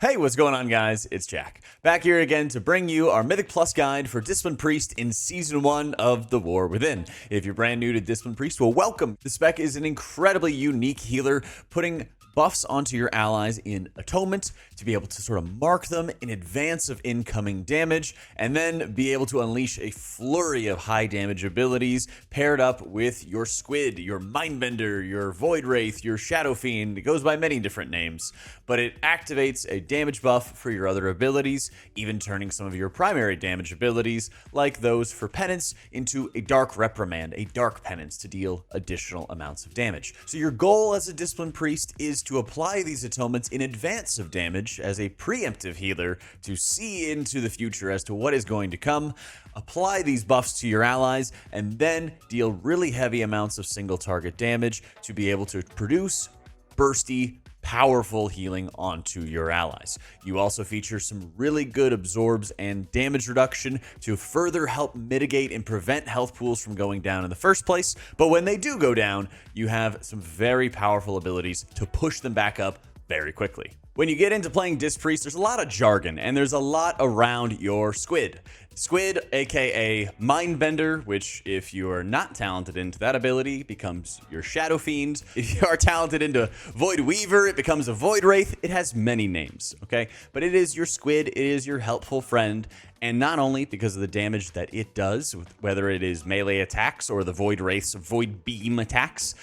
Hey, what's going on, guys? It's Jack, back here again to bring you our Mythic Plus guide for Discipline Priest in Season 1 of The War Within. If you're brand new to Discipline Priest, well, welcome. The spec is an incredibly unique healer, putting buffs onto your allies in Atonement to be able to sort of mark them in advance of incoming damage, and then be able to unleash a flurry of high damage abilities paired up with your Squid, your Mindbender, your Void Wraith, your Shadow Fiend. It goes by many different names, but it activates a damage buff for your other abilities, even turning some of your primary damage abilities, like those for Penance, into a Dark Reprimand, a Dark Penance to deal additional amounts of damage. So your goal as a Discipline Priest is to apply these atonements in advance of damage as a preemptive healer to see into the future as to what is going to come, apply these buffs to your allies, and then deal really heavy amounts of single target damage to be able to produce bursty, powerful healing onto your allies. You also feature some really good absorbs and damage reduction to further help mitigate and prevent health pools from going down in the first place. But when they do go down, you have some very powerful abilities to push them back up very quickly. When you get into playing Disc Priest, there's a lot of jargon, and there's a lot around your Squid. Squid, aka Mindbender, which if you are not talented into that ability, becomes your Shadow Fiend. If you are talented into Void Weaver, it becomes a Void Wraith. It has many names, okay? But it is your Squid, it is your helpful friend, and not only because of the damage that it does, whether it is melee attacks or the Void Wraith's Void Beam attacks.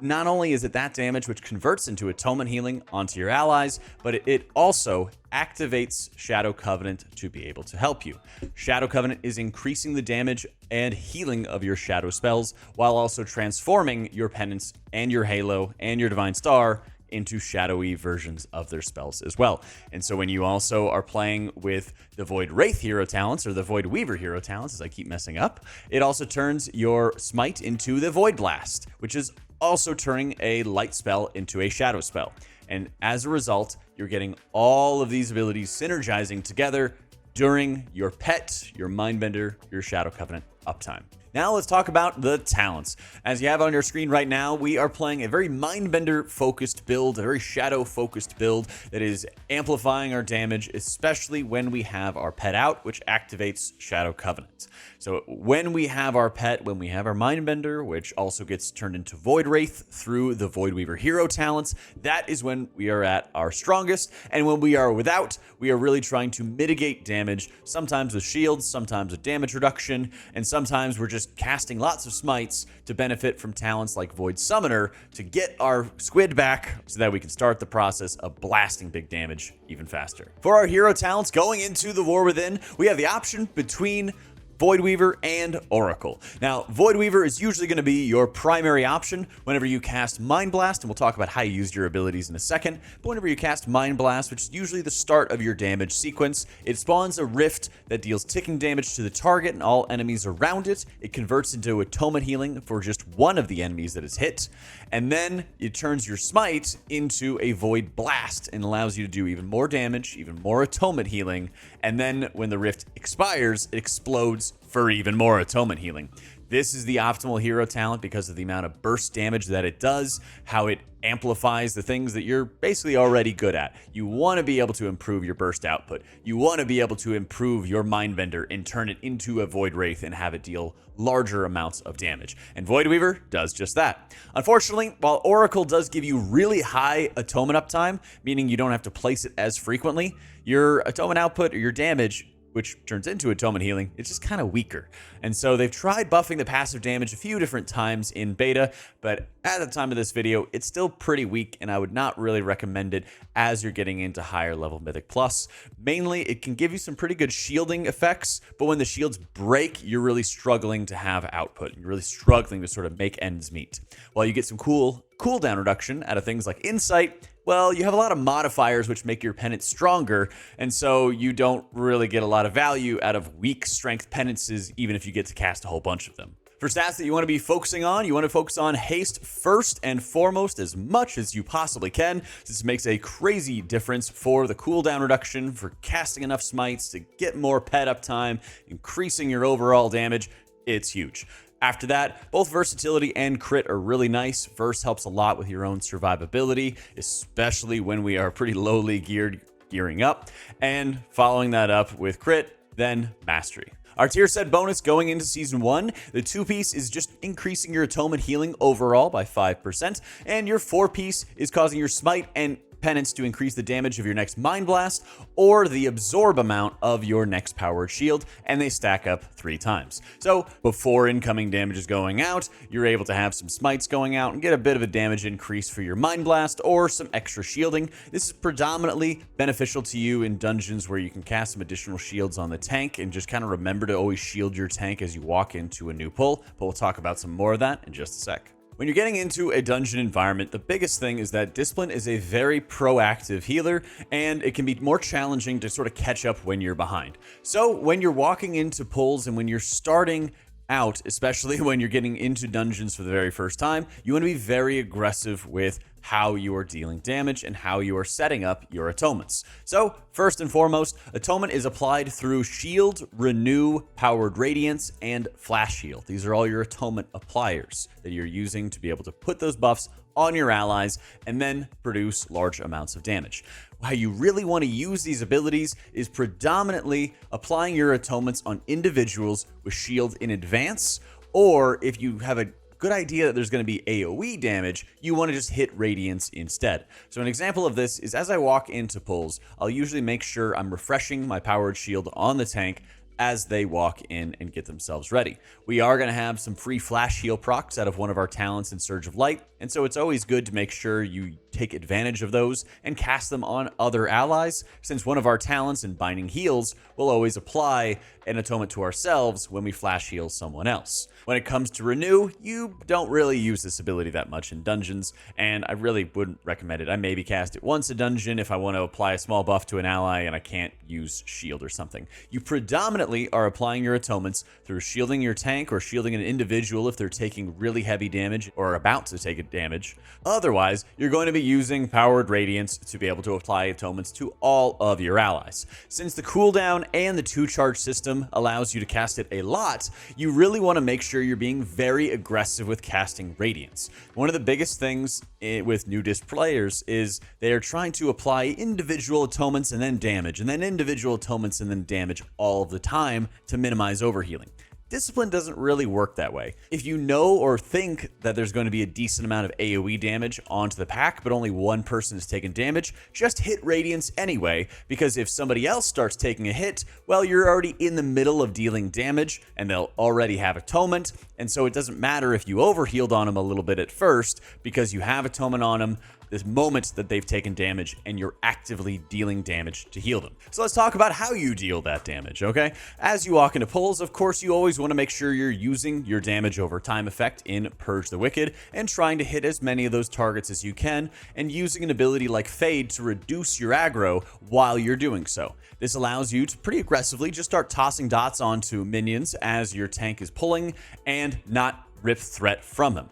Not only is it that damage which converts into atonement healing onto your allies, but it also activates Shadow Covenant to be able to help you. Shadow Covenant is increasing the damage and healing of your shadow spells, while also transforming your Penance and your Halo and your Divine Star into shadowy versions of their spells as well. And so when you also are playing with the Void Wraith hero talents, or the Void Weaver hero talents, as I keep messing up, it also turns your Smite into the Void Blast, which is also turning a light spell into a shadow spell. And as a result, you're getting all of these abilities synergizing together during your pet, your Mindbender, your Shadow Covenant uptime. Now let's talk about the talents. As you have on your screen right now, we are playing a very Mindbender focused build, a very shadow focused build that is amplifying our damage, especially when we have our pet out, which activates Shadow Covenant. So when we have our pet, when we have our Mindbender, which also gets turned into Void Wraith through the Void Weaver hero talents, that is when we are at our strongest. And when we are without, we are really trying to mitigate damage, sometimes with shields, sometimes with damage reduction, and sometimes we're just casting lots of smites to benefit from talents like Void Summoner to get our Squid back so that we can start the process of blasting big damage even faster. For our hero talents going into the War Within, we have the option between Void Weaver and Oracle. Now, Void Weaver is usually going to be your primary option whenever you cast Mind Blast, and we'll talk about how you use your abilities in a second. But whenever you cast Mind Blast, which is usually the start of your damage sequence, it spawns a rift that deals ticking damage to the target and all enemies around it. It converts into atonement healing for just one of the enemies that is hit, and then it turns your Smite into a Void Blast and allows you to do even more damage, even more atonement healing, and then when the rift expires, it explodes for even more atonement healing. This is the optimal hero talent because of the amount of burst damage that it does, how it amplifies the things that you're basically already good at. You want to be able to improve your burst output. You want to be able to improve your Mindbender and turn it into a Void Wraith and have it deal larger amounts of damage. And Void Weaver does just that. Unfortunately, while Oracle does give you really high atonement uptime, meaning you don't have to place it as frequently, your atonement output or your damage, which turns into atonement healing, it's just kind of weaker. And so they've tried buffing the passive damage a few different times in beta, but at the time of this video, it's still pretty weak, and I would not really recommend it as you're getting into higher level Mythic Plus. Mainly, it can give you some pretty good shielding effects, but when the shields break, you're really struggling to have output. You're really struggling to sort of make ends meet. While you get some cool cooldown reduction out of things like Insight, well, you have a lot of modifiers which make your penance stronger, and so you don't really get a lot of value out of weak strength penances, even if you get to cast a whole bunch of them. For stats that you want to be focusing on, you want to focus on haste first and foremost as much as you possibly can. This makes a crazy difference for the cooldown reduction, for casting enough smites to get more pet uptime, increasing your overall damage. It's huge. After that, both versatility and crit are really nice. Verse helps a lot with your own survivability, especially when we are pretty lowly geared gearing up, and following that up with crit, then mastery. Our tier set bonus going into Season 1, the 2-piece is just increasing your atonement healing overall by 5%, and your 4-piece is causing your smite and penance to increase the damage of your next Mind Blast or the absorb amount of your next powered shield, and they stack up 3 times. So before incoming damage is going out, you're able to have some smites going out and get a bit of a damage increase for your Mind Blast or some extra shielding. This is predominantly beneficial to you in dungeons where you can cast some additional shields on the tank, and just kind of remember to always shield your tank as you walk into a new pull, but we'll talk about some more of that in just a sec. When you're getting into a dungeon environment, the biggest thing is that Discipline is a very proactive healer, and it can be more challenging to sort of catch up when you're behind. So when you're walking into pulls and when you're starting out, especially when you're getting into dungeons for the very first time, you want to be very aggressive with how you are dealing damage and how you are setting up your atonements. So first and foremost, atonement is applied through Shield, Renew, Powered Radiance, and Flash Shield. These are all your atonement appliers that you're using to be able to put those buffs on your allies and then produce large amounts of damage. How you really want to use these abilities is predominantly applying your atonements on individuals with shield in advance, or if you have a good idea that there's going to be AoE damage, you want to just hit Radiance instead. So an example of this is as I walk into pulls, I'll usually make sure I'm refreshing my powered shield on the tank as they walk in and get themselves ready. We are going to have some free flash heal procs out of one of our talents in Surge of Light, and so it's always good to make sure you take advantage of those and cast them on other allies, since one of our talents in Binding Heals will always apply an atonement to ourselves when we flash heal someone else. When it comes to Renew, you don't really use this ability that much in dungeons, and I really wouldn't recommend it. I maybe cast it once a dungeon if I want to apply a small buff to an ally and I can't use shield or something. You predominantly are applying your atonements through shielding your tank or shielding an individual if they're taking really heavy damage or about to take damage. Otherwise, you're going to be using Powered Radiance to be able to apply atonements to all of your allies. Since the cooldown and the 2-charge system allows you to cast it a lot, you really want to make sure you're being very aggressive with casting Radiance. One of the biggest things with new disc players is they are trying to apply individual atonements and then damage, and then individual atonements and then damage all of the time to minimize overhealing. Discipline doesn't really work that way. If you know or think that there's going to be a decent amount of AoE damage onto the pack, but only one person is taking damage, just hit Radiance anyway, because if somebody else starts taking a hit, well, you're already in the middle of dealing damage, and they'll already have Atonement, and so it doesn't matter if you overhealed on them a little bit at first, because you have Atonement on them this moment that they've taken damage and you're actively dealing damage to heal them. So let's talk about how you deal that damage, okay? As you walk into pulls, of course, you always want to make sure you're using your damage over time effect in Purge the Wicked and trying to hit as many of those targets as you can, and using an ability like Fade to reduce your aggro while you're doing so. This allows you to pretty aggressively just start tossing dots onto minions as your tank is pulling and not rip threat from them.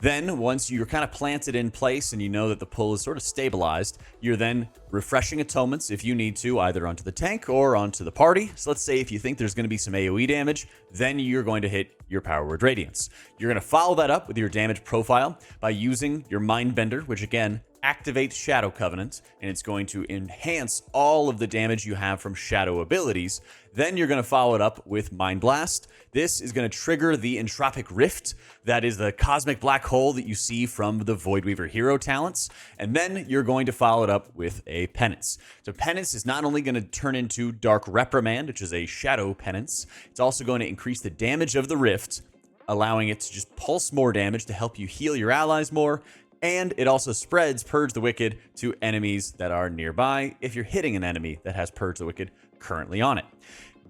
Then, once you're kind of planted in place and you know that the pull is sort of stabilized, you're then refreshing atonements if you need to, either onto the tank or onto the party. So let's say if you think there's going to be some AoE damage, then you're going to hit your Powered Radiance. You're going to follow that up with your damage profile by using your Mindbender, which again activates Shadow Covenant, and it's going to enhance all of the damage you have from Shadow abilities. Then you're going to follow it up with Mind Blast. This is going to trigger the Entropic Rift, that is the cosmic black hole that you see from the Voidweaver hero talents. And then you're going to follow it up with a Penance. So Penance is not only going to turn into Dark Reprimand, which is a Shadow Penance, it's also going to increase the damage of the Rift, allowing it to just pulse more damage to help you heal your allies more. And it also spreads Purge the Wicked to enemies that are nearby if you're hitting an enemy that has Purge the Wicked currently on it.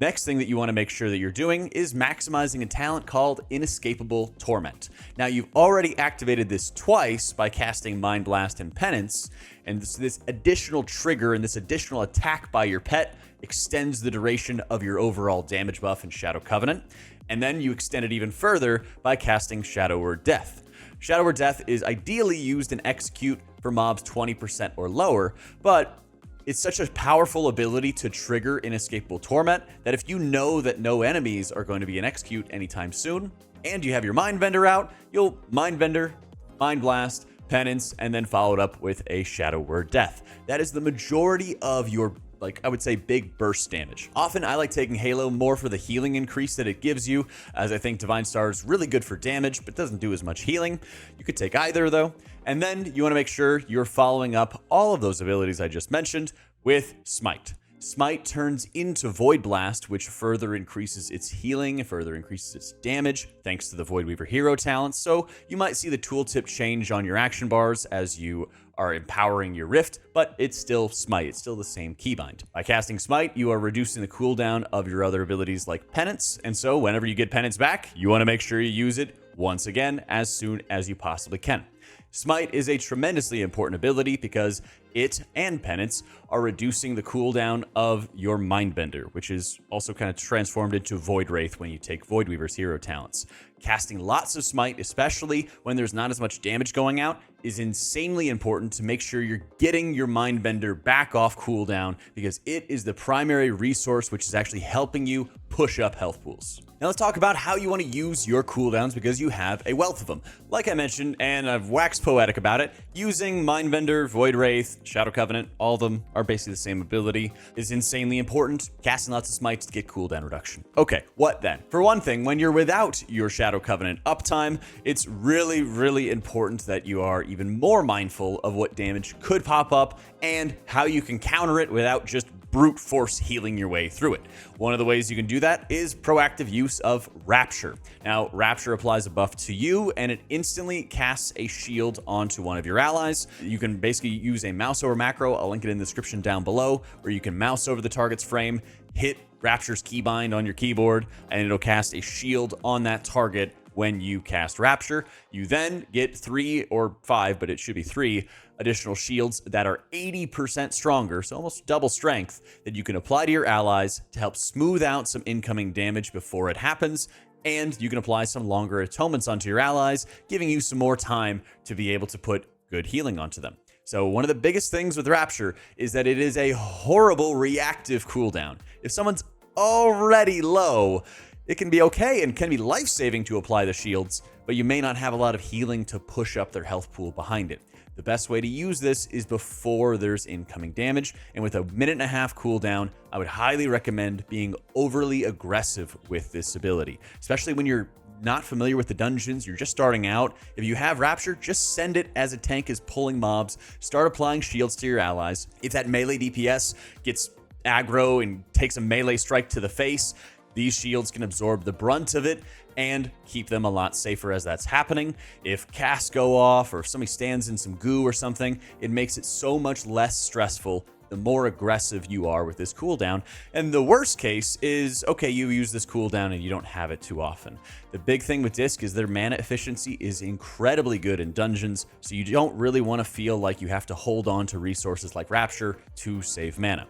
Next thing that you want to make sure that you're doing is maximizing a talent called Inescapable Torment. Now, you've already activated this twice by casting Mind Blast and Penance, and this additional trigger and this additional attack by your pet extends the duration of your overall damage buff in Shadow Covenant, and then you extend it even further by casting Shadow or Death. Shadow or Death is ideally used in Execute for mobs 20% or lower, but it's such a powerful ability to trigger Inescapable Torment that if you know that no enemies are going to be in Execute anytime soon, and you have your Mindbender out, you'll Mindbender, Mind Blast, Penance, and then followed up with a Shadow Word Death. That is the majority of your, like, I would say, big burst damage. Often I like taking Halo more for the healing increase that it gives you, as I think Divine Star is really good for damage but doesn't do as much healing. You could take either though. And then you want to make sure you're following up all of those abilities I just mentioned with Smite. Smite turns into Void Blast, which further increases its healing, further increases its damage, thanks to the Void Weaver hero talent. So you might see the tooltip change on your action bars as you are empowering your Rift, but it's still Smite. It's still the same keybind. By casting Smite, you are reducing the cooldown of your other abilities like Penance, and so whenever you get Penance back, you want to make sure you use it once again as soon as you possibly can. Smite is a tremendously important ability because it and Penance are reducing the cooldown of your Mindbender, which is also kind of transformed into Void Wraith when you take Void Weaver's hero talents. Casting lots of Smite, especially when there's not as much damage going out, is insanely important to make sure you're getting your Mindbender back off cooldown, because it is the primary resource which is actually helping you push up health pools. Now let's talk about how you want to use your cooldowns, because you have a wealth of them. Like I mentioned, and I've waxed poetic about it, using Mindbender, Void Wraith, Shadow Covenant, all of them are basically the same ability, is insanely important. Casting lots of smites to get cooldown reduction. Okay, what then? For one thing, when you're without your Shadow Covenant uptime, it's really, really important that you are even more mindful of what damage could pop up and how you can counter it without just brute force healing your way through it. One of the ways you can do that is proactive use of Rapture. Now, Rapture applies a buff to you and it instantly casts a shield onto one of your allies. You can basically use a mouse over macro, I'll link it in the description down below, where you can mouse over the target's frame, hit Rapture's keybind on your keyboard, and it'll cast a shield on that target when you cast Rapture. You then get 3 or 5, but it should be 3 additional shields that are 80% stronger, so almost double strength, that you can apply to your allies to help smooth out some incoming damage before it happens. And you can apply some longer atonements onto your allies, giving you some more time to be able to put good healing onto them. So one of the biggest things with Rapture is that it is a horrible reactive cooldown. If someone's already low, it can be okay and can be life-saving to apply the shields, but you may not have a lot of healing to push up their health pool behind it. The best way to use this is before there's incoming damage, and with a 1.5 minute cooldown, I would highly recommend being overly aggressive with this ability, especially when you're not familiar with the dungeons, you're just starting out. If you have Rapture, just send it as a tank is pulling mobs, start applying shields to your allies. If that melee DPS gets aggro and takes a melee strike to the face, these shields can absorb the brunt of it and keep them a lot safer as that's happening. If casts go off or if somebody stands in some goo or something, it makes it so much less stressful the more aggressive you are with this cooldown. And the worst case is, okay, you use this cooldown and you don't have it too often. The big thing with Disc is their mana efficiency is incredibly good in dungeons, so you don't really want to feel like you have to hold on to resources like Rapture to save mana.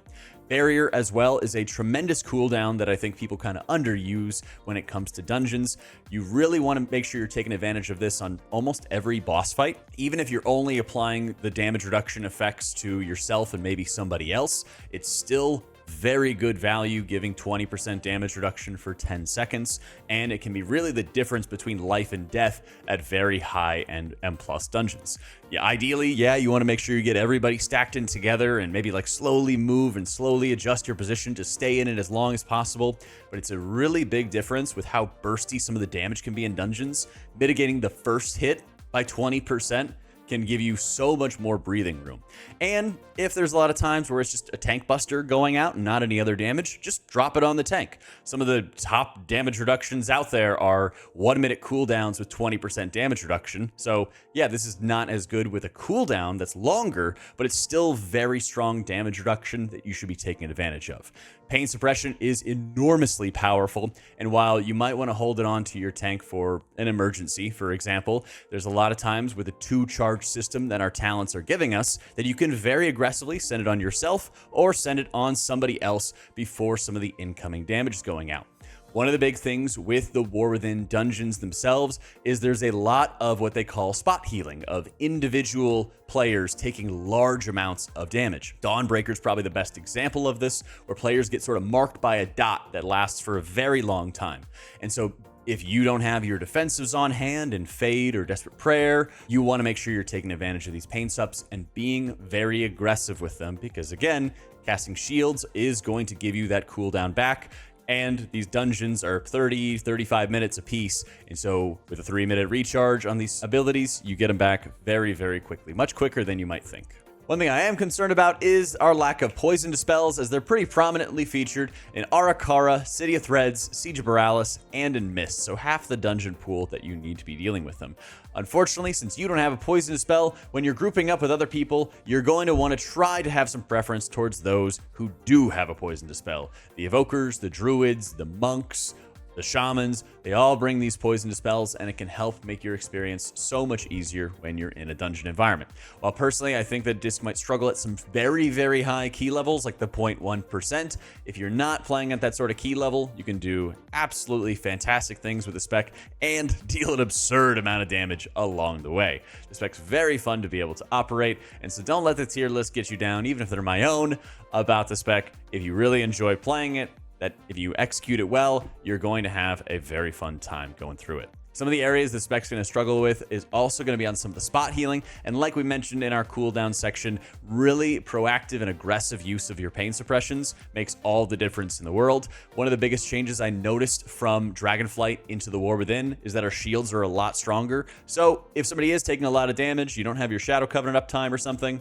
Barrier as well is a tremendous cooldown that I think people kind of underuse when it comes to dungeons. You really want to make sure you're taking advantage of this on almost every boss fight. Even if you're only applying the damage reduction effects to yourself and maybe somebody else, it's still very good value, giving 20% damage reduction for 10 seconds, and it can be really the difference between life and death at very high and M+ dungeons. Yeah, ideally, you want to make sure you get everybody stacked in together and maybe like slowly move and slowly adjust your position to stay in it as long as possible, but it's a really big difference with how bursty some of the damage can be in dungeons. Mitigating the first hit by 20% can give you so much more breathing room. And if there's a lot of times where it's just a tank buster going out and not any other damage, just drop it on the tank. Some of the top damage reductions out there are 1 minute cooldowns with 20% damage reduction. So yeah, this is not as good with a cooldown that's longer, but it's still very strong damage reduction that you should be taking advantage of. Pain suppression is enormously powerful, and while you might want to hold it on to your tank for an emergency, for example, there's a lot of times with a 2-charge system that our talents are giving us that you can very aggressively send it on yourself or send it on somebody else before some of the incoming damage is going out. One of the big things with the War Within dungeons themselves is there's a lot of what they call spot healing, of individual players taking large amounts of damage. Dawnbreaker is probably the best example of this, where players get sort of marked by a dot that lasts for a very long time. And so If you don't have your defensives on hand in Fade or Desperate Prayer, you want to make sure you're taking advantage of these pain sups and being very aggressive with them because, again, casting shields is going to give you that cooldown back. And these dungeons are 30, 35 minutes a piece. And so with a 3-minute recharge on these abilities, you get them back very, very quickly, much quicker than you might think. One thing I am concerned about is our lack of poison dispels, as they're pretty prominently featured in Arakara, City of Threads, Siege of Borealis, and in Mist, so half the dungeon pool that you need to be dealing with them. Unfortunately, since you don't have a poison dispel, when you're grouping up with other people, you're going to want to try to have some preference towards those who do have a poison dispel. The evokers, the druids, the monks, the shamans, they all bring these poison dispels, and it can help make your experience so much easier when you're in a dungeon environment. While personally, I think that Disc might struggle at some very, very high key levels, like the 0.1%. If you're not playing at that sort of key level, you can do absolutely fantastic things with the spec and deal an absurd amount of damage along the way. The spec's very fun to be able to operate, and so don't let the tier list get you down, even if they're my own, about the spec. If you really enjoy playing it, that if you execute it well, you're going to have a very fun time going through it. Some of the areas the spec's going to struggle with is also going to be on some of the spot healing, and like we mentioned in our cooldown section, really proactive and aggressive use of your pain suppressions makes all the difference in the world. One of the biggest changes I noticed from Dragonflight into the War Within is that our shields are a lot stronger. So if somebody is taking a lot of damage, you don't have your Shadow Covenant uptime or something,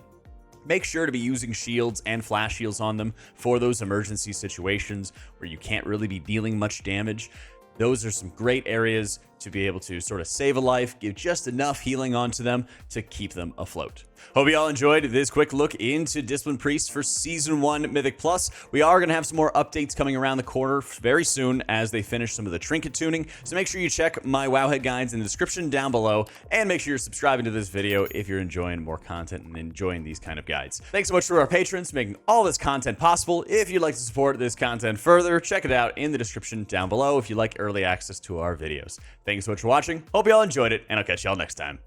make sure to be using shields and flash shields on them for those emergency situations where you can't really be dealing much damage. Those are some great areas to be able to sort of save a life, give just enough healing onto them to keep them afloat. Hope you all enjoyed this quick look into Discipline Priest for Season 1 Mythic Plus. We are going to have some more updates coming around the corner very soon as they finish some of the trinket tuning, so make sure you check my Wowhead guides in the description down below, and make sure you're subscribing to this video if you're enjoying more content and enjoying these kind of guides. Thanks so much to our patrons making all this content possible. If you'd like to support this content further, check it out in the description down below if you like early access to our videos. Thanks so much for watching. Hope you all enjoyed it, and I'll catch y'all next time.